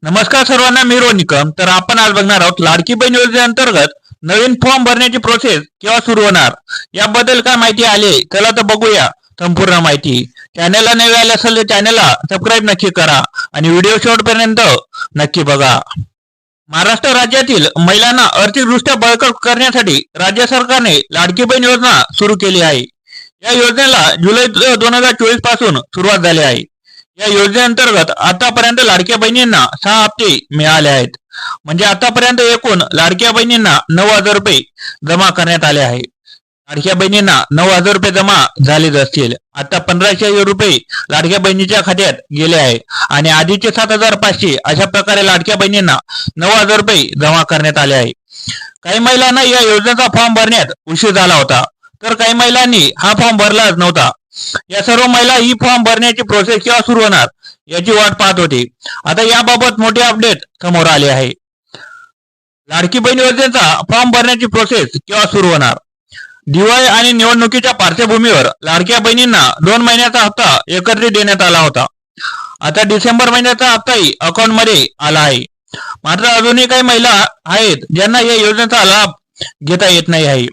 नमस्कार सर्वांना, मी निकम. तर आपण आज बघणार आहोत लाडकी बहीण योजनेअंतर्गत नवीन फॉर्म भरण्याची प्रोसेस केव्हा सुरू होणार, याबद्दल काय माहिती आली. चला तर बघूया संपूर्ण माहिती. चॅनलला नवे आले असेल तर चॅनलला सबस्क्राईब नक्की करा आणि व्हिडिओ शेवटपर्यंत नक्की बघा. महाराष्ट्र राज्यातील महिलांना आर्थिकदृष्ट्या बळकट करण्यासाठी राज्य सरकारने लाडकी बहीण योजना सुरू केली आहे. या योजनेला जुलै 2024 पासून सुरुवात झाली आहे. या योजनेअंतर्गत आतापर्यंत लाडक्या बहिणींना 6 हप्ते मिळाले आहेत. म्हणजे आतापर्यंत एकूण लाडक्या बहिणींना 9,000 रुपये जमा करण्यात आले आहे. लाडक्या बहिणींना 9,000 रुपये जमा झालेच असतील. आता 1,500 रुपये लाडक्या बहिणीच्या खात्यात गेले आहे आणि आधीचे 7,500 अशा प्रकारे लाडक्या बहिणींना 9,000 रुपये जमा करण्यात आले आहे. काही महिलांना या योजनेचा फॉर्म भरण्यात उशीर झाला होता, तर काही महिलांनी हा फॉर्म भरलाच नव्हता. या सर्व महिला ही फॉर्म भरण्याची प्रोसेस केव्हा सुरू होणार याची वाट पाहत होती. आता याबाबत मोठे अपडेट समोर आले आहे. लाडकी बहीण योजनेचा फॉर्म भरण्याची प्रोसेस केव्हा सुरू होणार. दिवाळी आणि निवडणुकीच्या पार्श्वभूमीवर लाडक्या बहिणींना 2 महिन्याचा हप्ता एकत्रित देण्यात आला होता. आता डिसेंबर महिन्याचा हप्ताही अकाउंट मध्ये आला आहे. मात्र अजूनही काही महिला आहेत ज्यांना या योजनेचा लाभ घेता येत नाही आहे.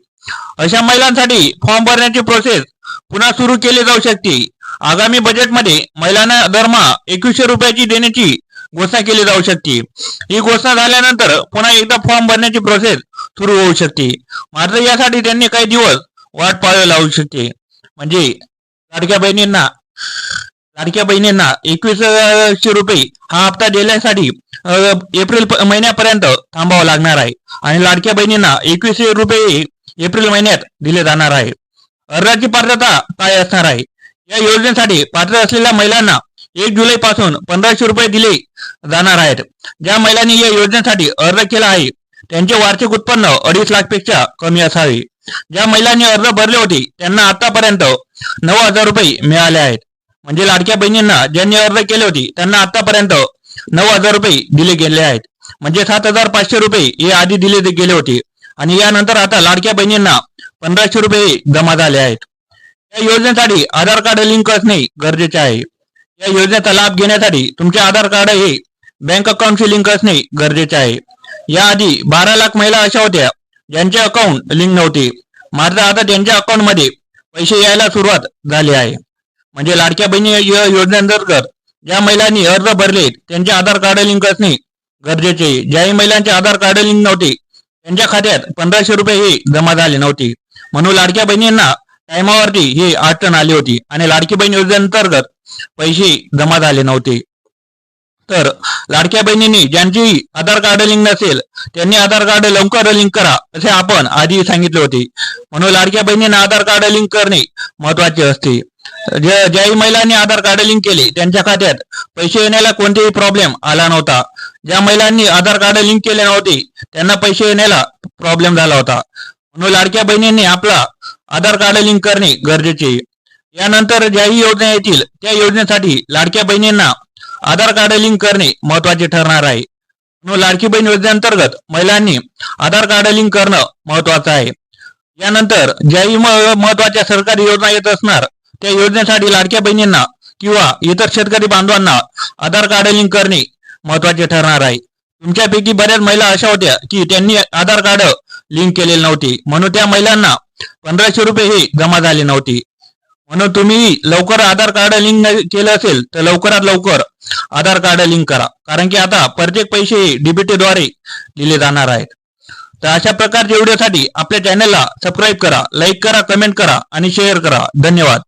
अशा महिलांसाठी फॉर्म भरण्याची प्रोसेस पुन्हा सुरू केली जाऊ शकते. आगामी बजेटमध्ये महिलांना दरमहा 2100 रुपयाची देण्याची घोषणा केली जाऊ शकते. ही घोषणा झाल्यानंतर पुन्हा एकदा फॉर्म भरण्याची प्रोसेस सुरू होऊ शकते. मात्र यासाठी त्यांनी काही दिवस वाट पाहावी लागू शकते. म्हणजे लाडक्या बहिणींना 2100 रुपये हा हप्ता देण्यासाठी एप्रिल महिन्यापर्यंत थांबावं लागणार आहे आणि लाडक्या बहिणींना 2100 रुपये एप्रिल महिन्यात दिले जाणार आहे. अर्जाची पात्रता काय असणार आहे. या योजनेसाठी पात्र असलेल्या महिलांना 1 जुलै पासून 1,500 रुपये दिले जाणार आहेत. ज्या महिलांनी या योजनेसाठी अर्ज केला आहे त्यांचे वार्षिक उत्पन्न 2.5 लाखपेक्षा कमी असावे. ज्या महिलांनी अर्ज भरले होते त्यांना आतापर्यंत 9,000 रुपये मिळाले आहेत. म्हणजे लाडक्या बहिणींना ज्यांनी अर्ज केले होते त्यांना आतापर्यंत 9,000 रुपये दिले गेले आहेत. म्हणजे 7,500 रुपये हे आधी दिले गेले होते आणि यानंतर आता लाडक्या बहिणींना 1,500 रुपये जमा झाले आहेत. या योजनेसाठी आधार कार्ड लिंक असणे गरजेचे आहे. या योजनेचा लाभ घेण्यासाठी तुमचे आधार कार्ड हे बँक अकाउंटशी लिंक असणे गरजेचे आहे. याआधी 12 लाख महिला अशा होत्या ज्यांचे अकाउंट लिंक नव्हते. मात्र आता त्यांच्या अकाउंट मध्ये पैसे यायला सुरुवात झाली आहे. म्हणजे लाडक्या बहिणी योजनेअंतर्गत ज्या महिलांनी अर्ज भरले त्यांचे आधार कार्ड लिंक असणे गरजेचे आहे. ज्याही महिलांचे आधार कार्ड लिंक नव्हते त्यांच्या खात्यात 1,500 रुपये हे जमा झाले नव्हते. म्हणून लाडक्या बहिणींना टायमावरती हे अडचण आली होती आणि लाडकी बहीण योजनेअंतर्गत पैसे जमा झाले नव्हते. तर लाडक्या बहिणींनी ज्यांची आधार कार्ड लिंक नसेल त्यांनी आधार कार्ड लवकर लिंक करा असे आपण आधी सांगितले होते. म्हणून लाडक्या बहिणींना आधार कार्ड लिंक करणे महत्वाचे असते. ज्याही महिलांनी आधार कार्ड लिंक केले त्यांच्या खात्यात पैसे येण्याला कोणतेही प्रॉब्लेम आला नव्हता. ज्या महिलांनी आधार कार्ड लिंक केले नव्हते त्यांना पैसे येण्याला प्रॉब्लेम झाला होता. म्हणून लाडक्या बहिणींनी आपला आधार कार्ड लिंक करणे गरजेचे आहे. यानंतर ज्याही योजना येतील त्या योजनेसाठी लाडक्या बहिणींना आधार कार्ड लिंक करणे महत्वाचे ठरणार आहे. म्हणून लाडकी बहीण योजनेअंतर्गत महिलांनी आधार कार्ड लिंक करणं महत्वाचं आहे. यानंतर ज्याही महत्वाच्या सरकारी योजना येत असणार त्या योजनेसाठी लाडक्या बहिणींना किंवा इतर शेतकरी बांधवांना आधार कार्ड लिंक करणे महत्वाचे ठरणार आहे. तुमच्यापैकी बऱ्याच महिला अशा होत्या की त्यांनी आधार कार्ड लिंक केलेले नव्हते, म्हणून त्या महिलांना 1,500 रुपये हे जमा झाले नव्हते. म्हणून तुम्ही लवकर आधार कार्ड लिंक केलं असेल तर लवकरात लवकर आधार कार्ड लिंक करा, कारण की आता प्रत्येक पैसे डीबीटी द्वारे दिले जाणार आहेत. तर अशा प्रकारच्या व्हिडिओसाठी आपल्या चॅनलला सबस्क्राईब करा, लाईक करा, कमेंट करा आणि शेअर करा. धन्यवाद.